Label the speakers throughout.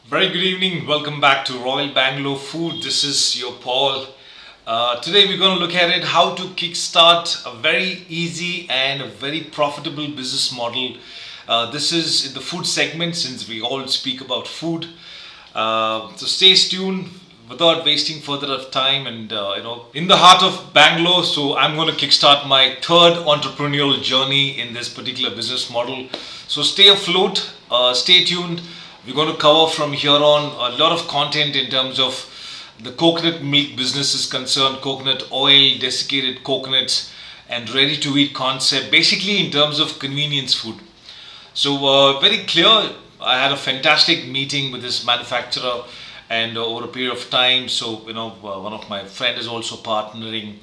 Speaker 1: Very good evening. Welcome back to Royal Bangalore Food. This is your Paul. Today we're going to look at it how to kickstart a very easy and a very profitable business model. This is in the food segment since we all speak about food. So stay tuned without wasting further of time and in the heart of Bangalore. So I'm going to kickstart my third entrepreneurial journey in this particular business model. So stay afloat, stay tuned. We're going to cover from here on a lot of content in terms of the coconut milk business is concerned, coconut oil, desiccated coconuts, and ready to eat concept, basically in terms of convenience food. So, very clear. I had a fantastic meeting with this manufacturer, and over a period of time. So, one of my friend is also partnering.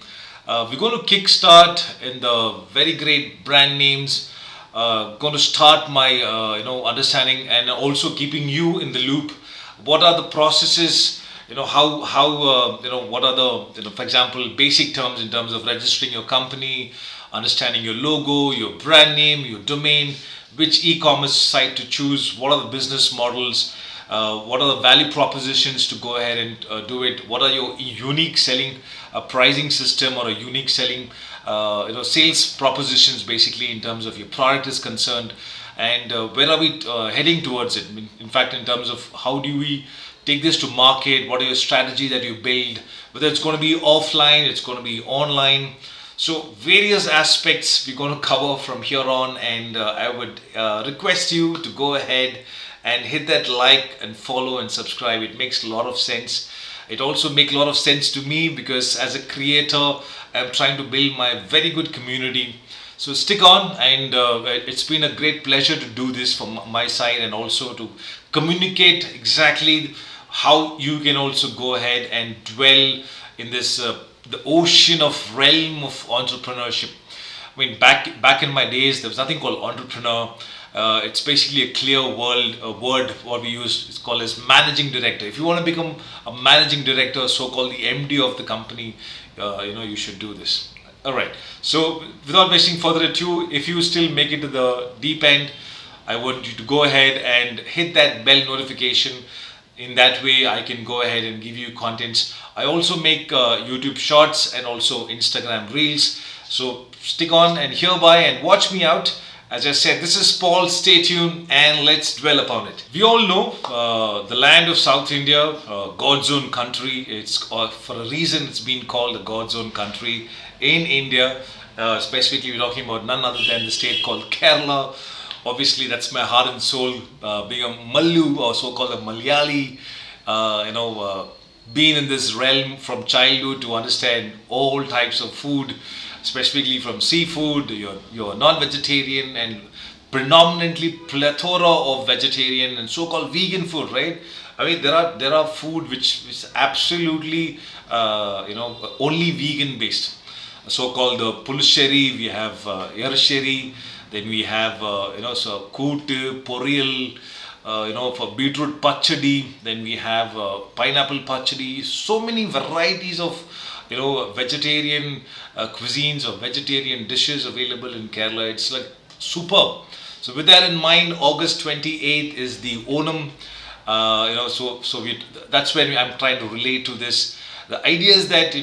Speaker 1: We're going to kickstart in the very great brand names. Going to start my understanding and also keeping you in the loop. What are the processes? How what are the for example basic terms in terms of registering your company, understanding your logo, your brand name, your domain, which e-commerce site to choose, what are the business models, what are the value propositions to go ahead and do it, what are your unique selling pricing system or a unique selling sales propositions basically in terms of your product is concerned, and where are we heading towards it. In fact, in terms of how do we take this to market, what are your strategy that you build, whether it's going to be offline, it's going to be online. So various aspects we're going to cover from here on, and I would request you to go ahead and hit that like and follow and subscribe. It makes a lot of sense. It also makes a lot of sense to me because as a creator, I'm trying to build my very good community. So stick on, and it's been a great pleasure to do this from my side and also to communicate exactly how you can also go ahead and dwell in this the ocean of realm of entrepreneurship. I mean, back in my days, there was nothing called entrepreneur. It's basically a clear word what we use is called as managing director. If you want to become a managing director, so-called the MD of the company, you should do this. All right. So without wasting further ado, if you still make it to the deep end, I want you to go ahead and hit that bell notification. In that way, I can go ahead and give you contents. I also make YouTube shorts and also Instagram reels. So stick on and hereby and watch me out. As I said, this is Paul. Stay tuned and let's dwell upon it. We all know the land of South India, God's own country. It's for a reason it's been called the God's own country in India. Specifically, we're talking about none other than the state called Kerala. Obviously, that's my heart and soul. Being a Mallu or so-called a Malayali, being in this realm from childhood to understand all types of food, specifically from seafood, your non-vegetarian and predominantly plethora of vegetarian and so-called vegan food, right? I mean, there are food which is absolutely only vegan based. So-called the pulsheri, we have yarsheri, then we have so koot, poriyal, for beetroot pachadi. Then we have pineapple pachadi. So many varieties of vegetarian cuisines or vegetarian dishes available in Kerala. It's like superb. So with that in mind, August 28th is the Onam. That's when I'm trying to relate to this. The idea is that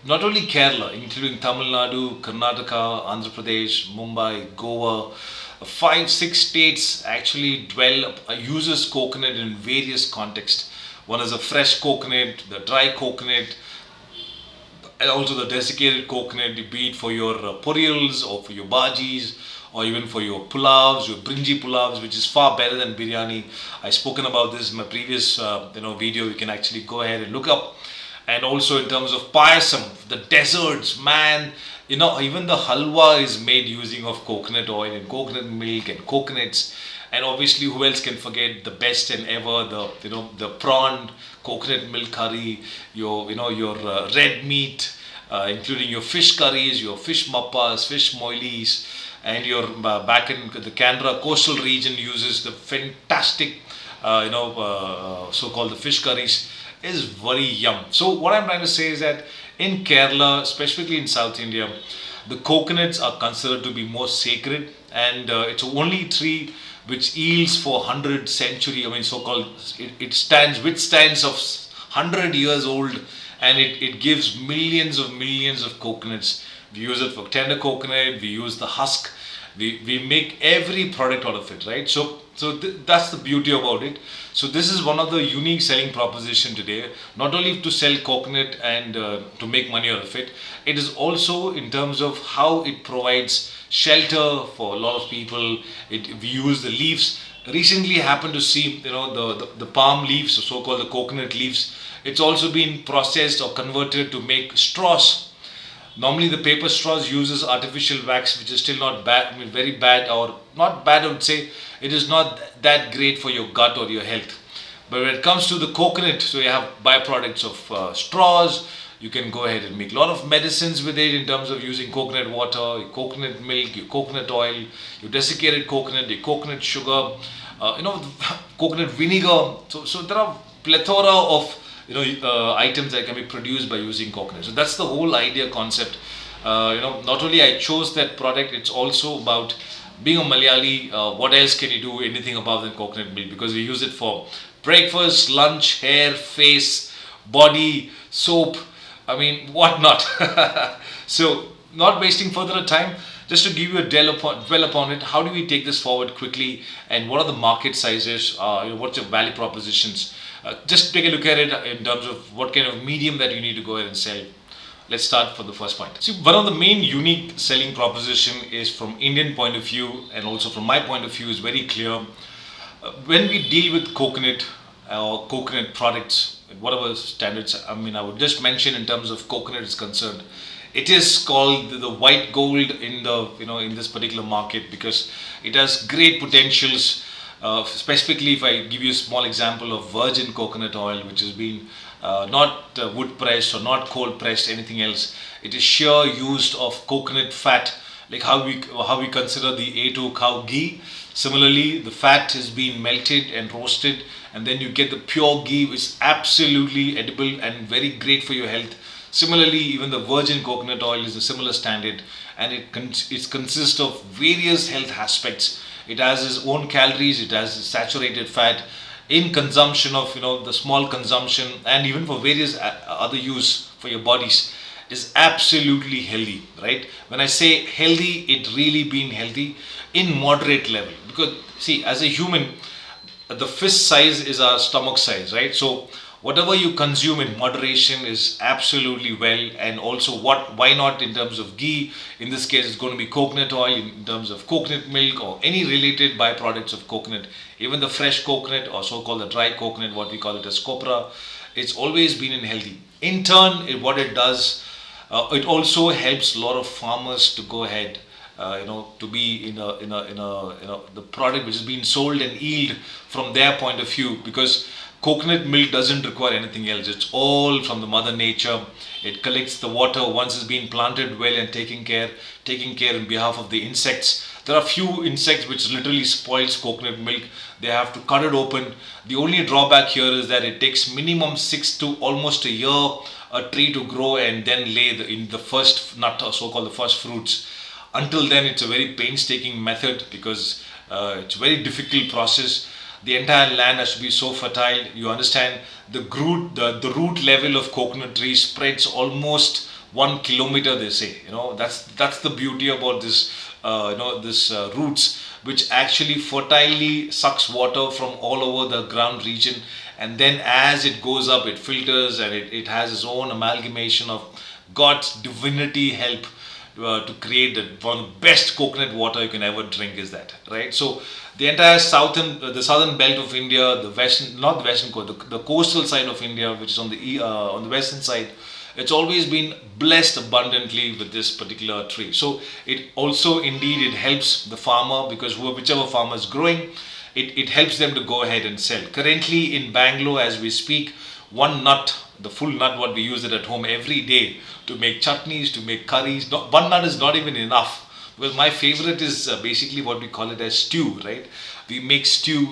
Speaker 1: not only Kerala, including Tamil Nadu, Karnataka, Andhra Pradesh, Mumbai, Goa, 5-6 states actually uses coconut in various contexts. One is a fresh coconut, the dry coconut, and also the desiccated coconut, be it for your poriyals or for your bhajis or even for your pulavs, your brinji pulavs, which is far better than biryani. I've spoken about this in my previous video. You can actually go ahead and look up. And also in terms of payasam, the desserts, man, even the halwa is made using of coconut oil and coconut milk and coconuts. And obviously, who else can forget the best and ever the prawn coconut milk curry, your red meat, including your fish curries, your fish mappas, fish moilies, and your back in the Canberra coastal region uses the fantastic so-called the fish curries is very yum. So what I'm trying to say is that in Kerala, specifically in South India, the coconuts are considered to be more sacred, and it's only tree which yields for 100 century, I mean so-called, it stands, withstands of 100 years old, and it gives millions of coconuts. We use it for tender coconut, we use the husk, we make every product out of it, right? That's the beauty about it. So this is one of the unique selling proposition today, not only to sell coconut and to make money out of it, it is also in terms of how it provides shelter for a lot of people. We use the leaves. Recently happened to see, the palm leaves, so-called the coconut leaves. It's also been processed or converted to make straws. Normally, the paper straws uses artificial wax, which is still not bad. I mean, very bad, or not bad. I would say it is not that great for your gut or your health. But when it comes to the coconut, so you have byproducts of straws. You can go ahead and make a lot of medicines with it in terms of using coconut water, your coconut milk, your coconut oil, your desiccated coconut, your coconut sugar, coconut vinegar. So there are plethora of items that can be produced by using coconut. So that's the whole idea concept. Not only I chose that product, it's also about being a Malayali. What else can you do anything above than coconut milk? Because we use it for breakfast, lunch, hair, face, body, soap. I mean, what not? So, not wasting further time, just to give you a dwell upon it, how do we take this forward quickly, and what are the market sizes? What's your value propositions? Just take a look at it in terms of what kind of medium that you need to go ahead and sell. Let's start for the first point. See, one of the main unique selling proposition is from Indian point of view, and also from my point of view is very clear. When we deal with coconut or coconut products, whatever standards, I mean, I would just mention in terms of coconut is concerned, it is called the white gold in the in this particular market, because it has great potentials. Specifically, if I give you a small example of virgin coconut oil, which has been not wood pressed or not cold pressed, anything else, it is sheer used of coconut fat, like how we consider the A2 cow ghee. Similarly, the fat has been melted and roasted, and then you get the pure ghee, which is absolutely edible and very great for your health. Similarly, even the virgin coconut oil is a similar standard, and it consists of various health aspects. It has its own calories, it has saturated fat in consumption of the small consumption, and even for various other use for your bodies, is absolutely healthy, right? When I say healthy, it really being healthy in moderate level, because see, as a human, the fist size is our stomach size, right? So whatever you consume in moderation is absolutely well. And also, why not in terms of ghee? In this case, it's going to be coconut oil. In terms of coconut milk or any related byproducts of coconut, even the fresh coconut or so-called the dry coconut, what we call it as copra, it's always been in healthy. In turn, what it does, it also helps a lot of farmers to go ahead, to be the product which is being sold and yield from their point of view, because coconut milk doesn't require anything else. It's all from the mother nature. It collects the water once it's been planted well and taking care in behalf of the insects. There are few insects which literally spoils coconut milk. They have to cut it open. The only drawback here is that it takes minimum 6 to almost a year a tree to grow and then lay in the first nut, or so-called the first fruits. Until then, it's a very painstaking method, because it's a very difficult process. The entire land has to be so fertile. You understand, the root level of coconut tree spreads almost 1 kilometer, they say. That's the beauty about this roots, which actually fertilely sucks water from all over the ground region, and then as it goes up, it filters, and it has its own amalgamation of God's divinity help to create one of the best coconut water you can ever drink, is that, right? So the entire the southern belt of India, the western, not the western coast, the coastal side of India, which is on the western side, it's always been blessed abundantly with this particular tree. So it also indeed it helps the farmer, because whichever farmer is growing, it helps them to go ahead and sell. Currently in Bangalore, as we speak, one nut, the full nut, what we use it at home every day to make chutneys, to make curries. One nut is not even enough. Well, my favorite is basically what we call it as stew, right? We make stew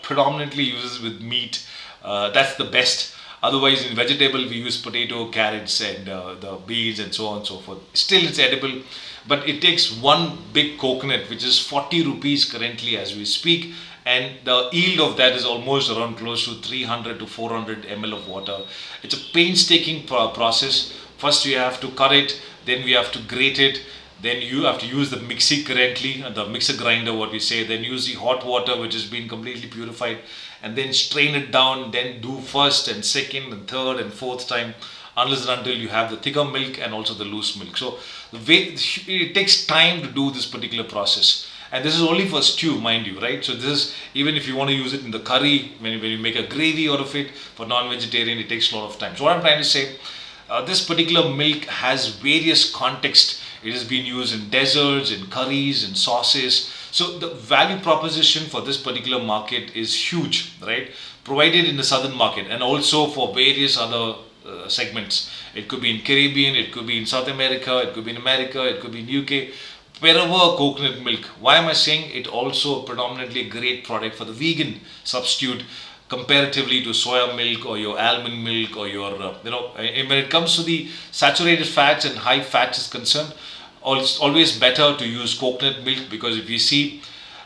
Speaker 1: predominantly uses with meat. That's the best. Otherwise, in vegetable, we use potato, carrots, and the beans, and so on and so forth. Still, it's edible. but it takes one big coconut, which is 40 rupees currently as we speak, and the yield of that is almost around close to 300 to 400 ml of water. It's a painstaking process. First you have to cut it, then we have to grate it, then you have to use the mixie currently, the mixer grinder, what we say, then use the hot water which has been completely purified, and then strain it down, then do first and second and third and fourth time, unless and until you have the thicker milk and also the loose milk. So the way it takes time to do this particular process, and this is only for stew, mind you, right? So this is, even if you want to use it in the curry, when you make a gravy out of it, for non-vegetarian it takes a lot of time. So what I'm trying to say, this particular milk has various contexts. It has been used in desserts, in curries, in sauces. So the value proposition for this particular market is huge, right? Provided in the southern market and also for various other segments. It could be in Caribbean, it could be in South America, it could be in America, it could be in UK. Wherever coconut milk. Why am I saying it also predominantly a great product for the vegan substitute comparatively to soya milk or your almond milk or your when it comes to the saturated fats and high fats is concerned, it's always better to use coconut milk, because if you see,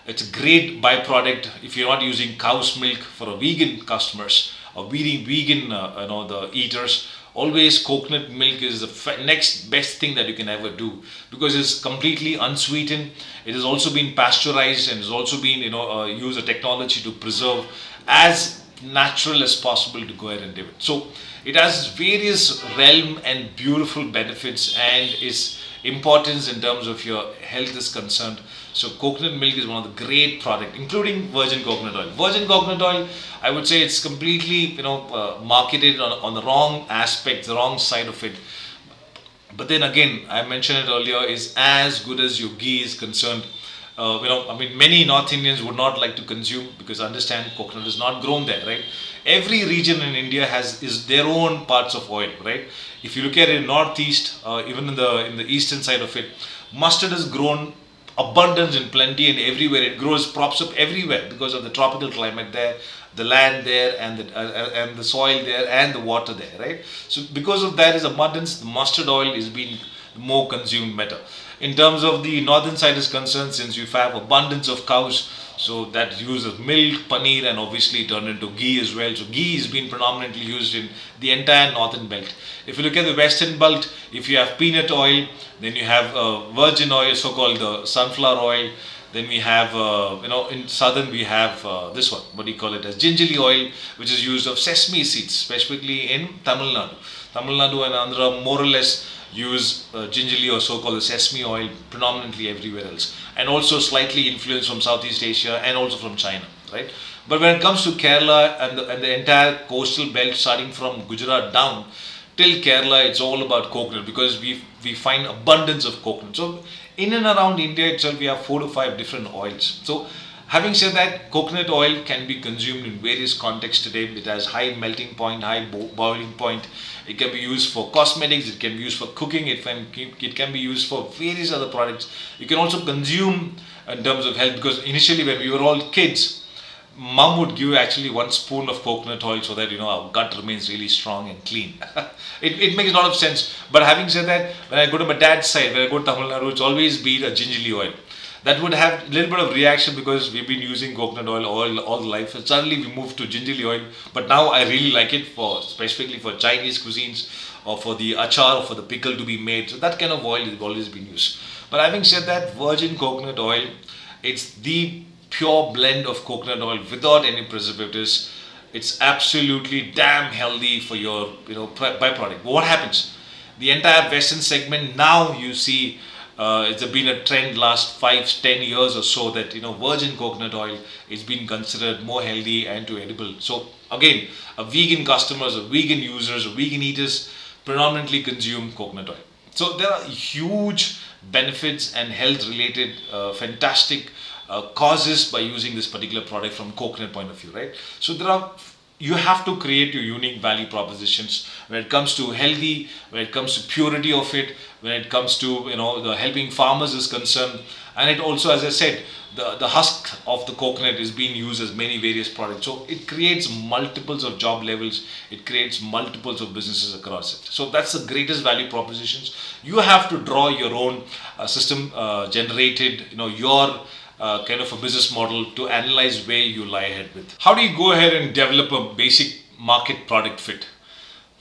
Speaker 1: it's a great byproduct if you're not using cow's milk for a vegan customers or vegan the eaters. Always coconut milk is the next best thing that you can ever do, because it's completely unsweetened. It has also been pasteurized and has also been use a technology to preserve as natural as possible to go ahead and do it. So it has various realm and beautiful benefits, and its importance in terms of your health is concerned. So coconut milk is one of the great product, including virgin coconut oil. Virgin coconut oil, I would say it's completely marketed on the wrong aspect, the wrong side of it. But then again, I mentioned it earlier, is as good as your ghee is concerned. Many North Indians would not like to consume, because understand coconut is not grown there, right? Every region in India is their own parts of oil, right? If you look at it in northeast, even in the eastern side of it, mustard is grown abundance and plenty, and everywhere it grows, props up everywhere because of the tropical climate there, the land there, and the soil there, and the water there, right? So because of that is abundance, the mustard oil is being more consumed better. In terms of the northern side is concerned, since you have abundance of cows, so that uses milk, paneer, and obviously turned into ghee as well. So ghee is being predominantly used in the entire northern belt. If you look at the western belt, if you have peanut oil, then you have virgin oil, so-called sunflower oil. Then we have, in southern we have this one, what do you call it, as gingerly oil, which is used of sesame seeds, specifically in Tamil Nadu. Tamil Nadu and Andhra more or less use gingerly or so-called sesame oil predominantly everywhere else, and also slightly influenced from Southeast Asia and also from China, right? But when it comes to Kerala and the entire coastal belt, starting from Gujarat down till Kerala, it's all about coconut, because we find abundance of coconut. So in and around India itself, we have 4 to 5 different oils. So having said that, coconut oil can be consumed in various contexts today. It has high melting point, high boiling point. It can be used for cosmetics, it can be used for cooking, it can be used for various other products. You can also consume in terms of health, because initially when we were all kids, mom would give actually 1 spoon of coconut oil so that our gut remains really strong and clean. it makes a lot of sense. But having said that, when I go to my dad's side, when I go to Tamil Nadu, it's always been a gingerly oil. That would have a little bit of reaction, because we've been using coconut oil all the life. And suddenly we moved to gingerly oil. But now I really like it specifically for Chinese cuisines, or for the achar, or for the pickle to be made. So that kind of oil has always been used. But having said that, virgin coconut oil, it's the pure blend of coconut oil without any preservatives. It's absolutely damn healthy for your byproduct. But what happens? The entire Western segment now, you see, it's been a trend last 5-10 years or so that virgin coconut oil is being considered more healthy and to edible. So again, a vegan customers, or vegan users, or vegan eaters predominantly consume coconut oil. So there are huge benefits and health related fantastic causes by using this particular product from coconut point of view, right? So there are you have to create your unique value propositions when it comes to healthy, when it comes to purity of it, when it comes to the helping farmers is concerned. And it also, as I said, the husk of the coconut is being used as many various products, so it creates multiples of job levels, it creates multiples of businesses across it. So that's the greatest value propositions. You have to draw your own system generated, your kind of a business model to analyze where you lie ahead with. How do you go ahead and develop a basic market product fit?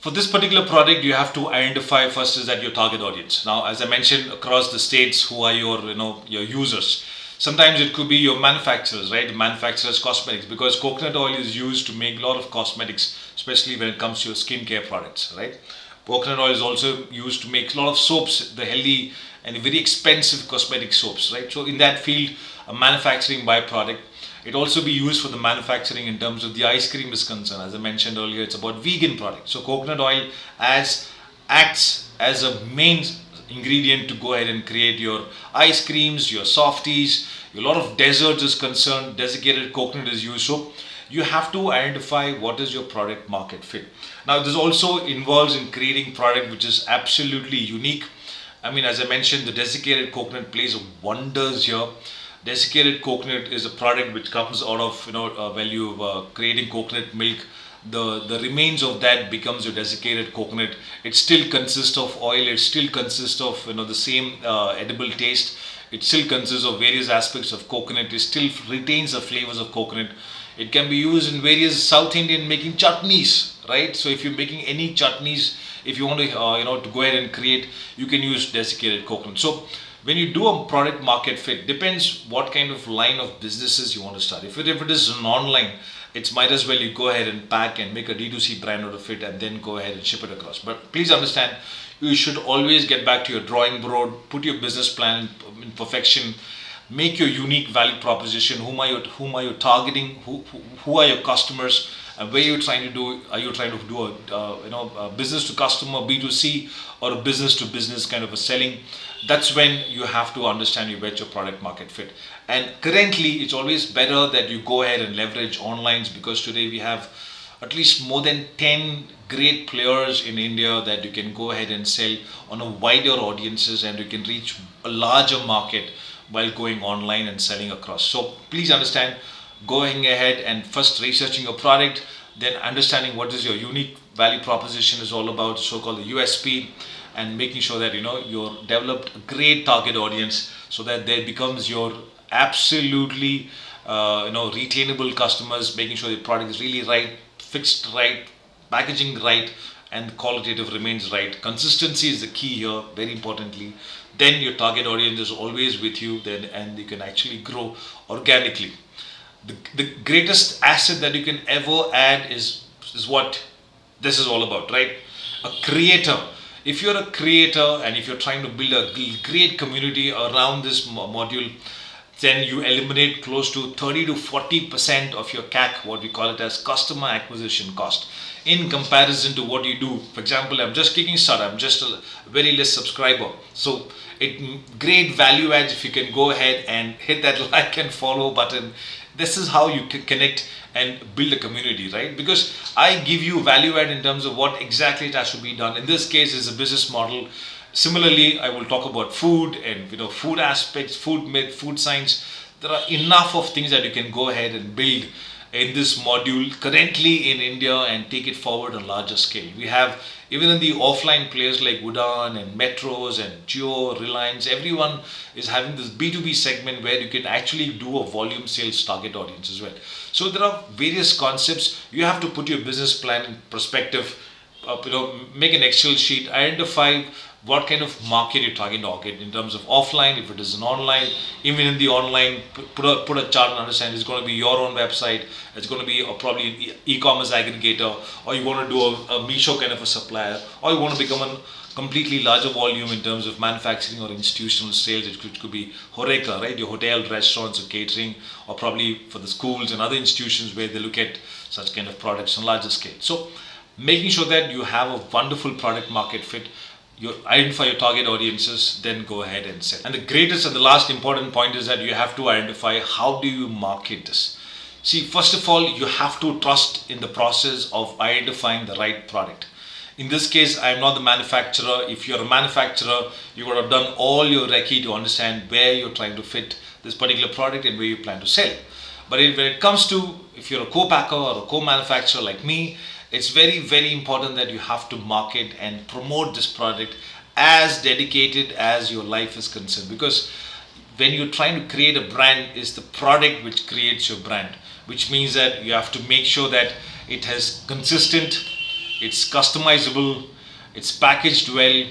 Speaker 1: For this particular product, you have to identify first is that your target audience. Now, as I mentioned, across the states, who are your users? Sometimes it could be your manufacturers, right? Manufacturers cosmetics, because coconut oil is used to make a lot of cosmetics, especially when it comes to your skincare products, right? Coconut oil is also used to make a lot of soaps, the healthy and very expensive cosmetic soaps, right? So in that field, a manufacturing byproduct. It also be used for the manufacturing in terms of the ice cream is concerned. As I mentioned earlier, it's about vegan products. So coconut oil acts as a main ingredient to go ahead and create your ice creams, your softies. A lot of desserts is concerned. Desiccated coconut is used. So you have to identify what is your product market fit. Now this also involves in creating product which is absolutely unique. I mean, as I mentioned, the desiccated coconut plays wonders here. Desiccated coconut is a product which comes out of value creating coconut milk. The remains of that becomes your desiccated coconut. It still consists of oil. It still consists of the same edible taste. It still consists of various aspects of coconut. It still retains the flavors of coconut. It can be used in various South Indian making chutneys, right? So if you're making any chutneys, if you want to to go ahead and create, you can use desiccated coconut. So when you do a product market fit, depends what kind of line of businesses you want to start. If it is an online, it's might as well you go ahead and pack and make a D2C brand out of it and then go ahead and ship it across. But please understand, you should always get back to your drawing board, put your business plan in perfection, make your unique value proposition. Whom are you targeting? Who are your customers? And where you're trying to do? Are you trying to do a business to customer B2C or a business to business kind of a selling? That's when you have to understand your product market fit. And currently, it's always better that you go ahead and leverage online, because today we have at least more than 10 great players in India that you can go ahead and sell on a wider audiences, and you can reach a larger market while going online and selling across. So please understand, going ahead and first researching your product, then understanding what is your unique value proposition is all about, so-called the USP, and making sure that you're developed a great target audience, so that there becomes your absolutely retainable customers, making sure the product is really right, fixed right, packaging right, and qualitative remains right. Consistency is the key here, very importantly. Then your target audience is always with you, then, and you can actually grow organically. The greatest asset that you can ever add is what this is all about, right? A creator. If you're a creator and if you're trying to build a great community around this module, then you eliminate close to 30 to 40% of your CAC, what we call it as customer acquisition cost, in comparison to what you do. For example, I'm just kicking start, I'm just a very less subscriber. So great value adds if you can go ahead and hit that like and follow button. This is how you connect and build a community, right? Because I give you value add in terms of what exactly it has to be done. In this case, is a business model. Similarly, I will talk about food and food aspects, food myth, food science. There are enough of things that you can go ahead and build in this module currently in India and take it forward on a larger scale. We have even in the offline players like Udan and Metros and Jio, Reliance, everyone is having this B2B segment where you can actually do a volume sales target audience as well. So there are various concepts. You have to put your business plan in perspective, make an Excel sheet, identify what kind of market you're targeting in terms of offline, if it is an online, even in the online, put a chart and understand it's going to be your own website, it's going to be probably an e-commerce aggregator, or you want to do a Meesho kind of a supplier, or you want to become a completely larger volume in terms of manufacturing or institutional sales. It could be Horeca, right? Your hotel, restaurants, or catering, or probably for the schools and other institutions where they look at such kind of products on a larger scale. So making sure that you have a wonderful product market fit, you identify your target audiences, then go ahead and sell. And the greatest and the last important point is that you have to identify how do you market this. See, first of all, you have to trust in the process of identifying the right product. In this case, I am not the manufacturer. If you're a manufacturer, you would have done all your recce to understand where you're trying to fit this particular product and where you plan to sell. But when it comes to, if you're a co-packer or a co-manufacturer like me, it's very, very important that you have to market and promote this product as dedicated as your life is concerned. Because when you're trying to create a brand, it's the product which creates your brand, which means that you have to make sure that it has consistent, it's customizable, it's packaged well,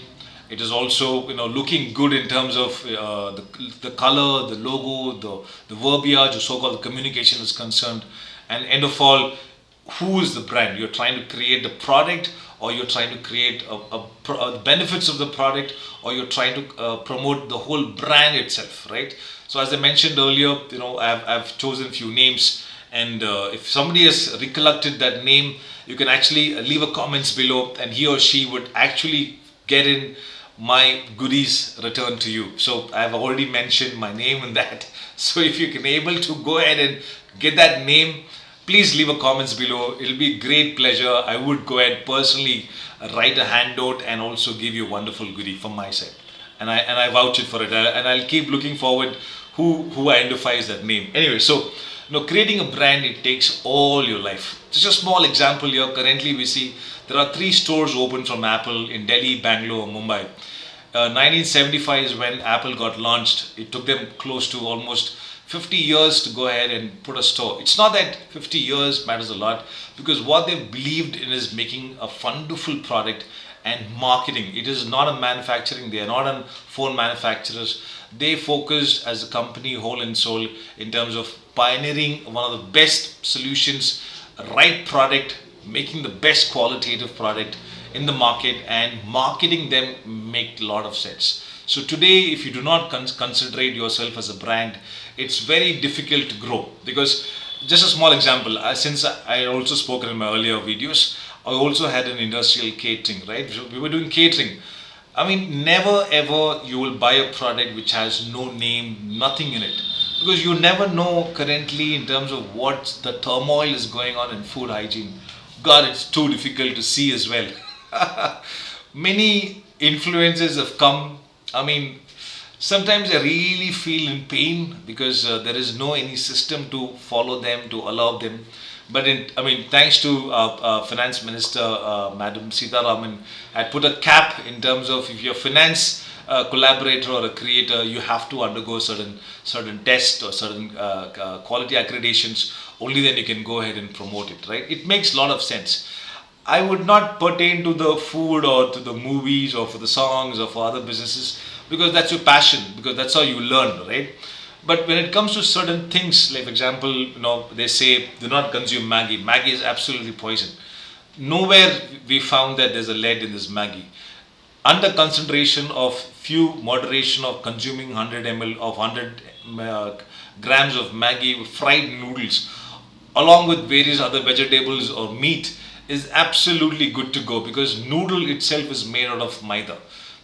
Speaker 1: it is also looking good in terms of the color, the logo, the verbiage, or so-called communication is concerned, and end of all, who is the brand? You're trying to create the product, or you're trying to create the benefits of the product, or you're trying to promote the whole brand itself, right? So as I mentioned earlier, I've chosen few names, and if somebody has recollected that name, you can actually leave a comments below, and he or she would actually get in my goodies returned to you. So I've already mentioned my name in that. So if you can able to go ahead and get that name, please leave a comments below. It'll be a great pleasure. I would go ahead personally write a handout and also give you a wonderful goodie from my side. And I vouch it for it. And I'll keep looking forward who identifies that name. Anyway, so creating a brand, it takes all your life. Just a small example here. Currently, we see there are 3 stores open from Apple in Delhi, Bangalore, Mumbai. 1975 is when Apple got launched. It took them close to almost 50 years to go ahead and put a store. It's not that 50 years matters a lot, because what they've believed in is making a wonderful product and marketing. It is not a manufacturing. They are not on phone manufacturers. They focused as a company whole and soul in terms of pioneering one of the best solutions, right product, making the best qualitative product in the market, and marketing them make a lot of sense. So today, if you do not considerate yourself as a brand, it's very difficult to grow. Because just a small example, since I also spoken in my earlier videos, I also had an industrial catering, right? So we were doing catering. I mean, never ever you will buy a product which has no name, nothing in it. Because you never know currently in terms of what the turmoil is going on in food hygiene. God, it's too difficult to see as well. Many influences have come. I mean, sometimes I really feel in pain because there is no any system to follow them, to allow them. But thanks to Finance Minister Madam Sitaraman, had put a cap in terms of if you're a finance collaborator or a creator, you have to undergo certain tests or certain quality accreditations. Only then you can go ahead and promote it, right? It makes a lot of sense. I would not pertain to the food or to the movies or for the songs or for other businesses, because that's your passion, because that's how you learn, right? But when it comes to certain things, like for example, they say do not consume Maggie. Maggie is absolutely poison. Nowhere we found that there's a lead in this Maggie. Under consideration of few moderation of consuming 100 ml of 100 grams of Maggie fried noodles, along with various other vegetables or meat, is absolutely good to go, because noodle itself is made out of maida.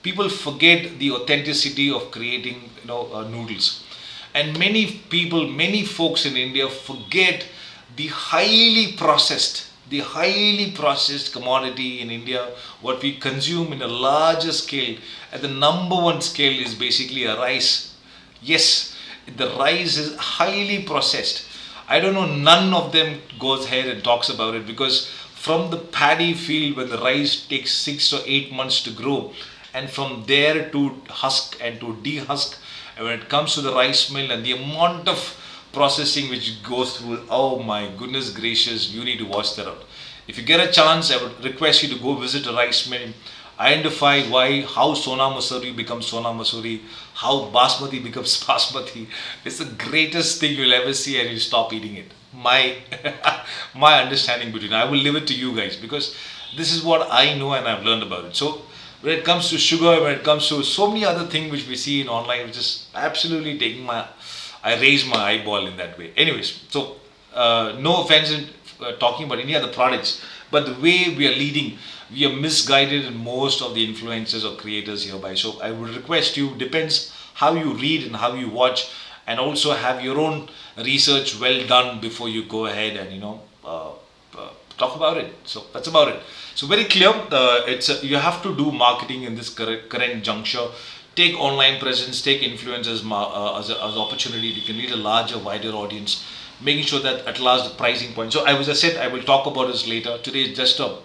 Speaker 1: People forget the authenticity of creating noodles, and many folks in India forget the highly processed commodity in India, what we consume in a larger scale. At the number one scale is basically a rice. Yes, the rice is highly processed. I don't know, none of them goes ahead and talks about it, because from the paddy field, when the rice takes 6 or 8 months to grow, and from there to husk and to dehusk, and when it comes to the rice mill and the amount of processing which goes through, oh my goodness gracious, you need to watch that out. If you get a chance, I would request you to go visit a rice mill, identify how Sona Masuri becomes Sona Masuri, how Basmati becomes Basmati. It's the greatest thing you'll ever see, and you stop eating it. My my understanding between, I will leave it to you guys, because this is what I know and I've learned about it. So when it comes to sugar, when it comes to so many other things which we see in online, which is absolutely I raise my eyeball in that way. Anyways, so no offense in talking about any other products, but the way we are leading, we are misguided in most of the influencers or creators hereby. So I would request you, depends how you read and how you watch, and also have your own research well done before you go ahead and talk about it. So that's about it. So very clear. You have to do marketing in this current juncture. Take online presence, take influencers as opportunity. You can reach a larger, wider audience, making sure that at last the pricing point. So I said I will talk about this later. Today is just a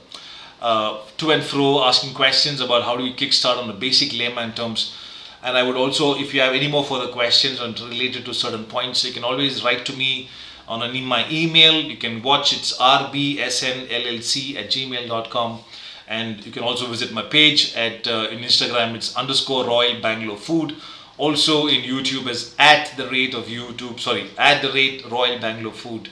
Speaker 1: to and fro, asking questions about how do we kickstart on the basic layman terms. And I would also, if you have any more further questions on related to certain points, you can always write to me on my email. You can watch, it's rbsnllc@gmail.com. And you can also visit my page at in Instagram, it's _Royal Bangalore Food. Also in YouTube is at the rate Royal Bangalore Food.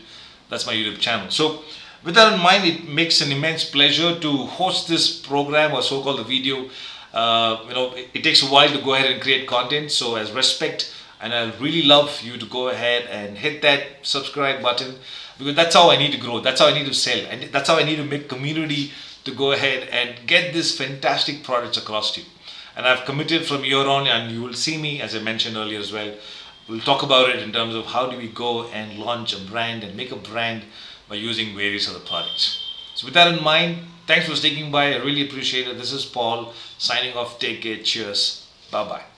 Speaker 1: That's my YouTube channel. So with that in mind, it makes an immense pleasure to host this program, or so-called the video. It takes a while to go ahead and create content. So as respect, and I really love you to go ahead and hit that subscribe button, because that's how I need to grow. That's how I need to sell, and that's how I need to make community to go ahead and get this fantastic products across to you. And I've committed from here on, and you will see me, as I mentioned earlier as well. We'll talk about it in terms of how do we go and launch a brand and make a brand by using various other products. So with that in mind, thanks for sticking by. I really appreciate it. This is Paul signing off. Take care. Cheers. Bye bye.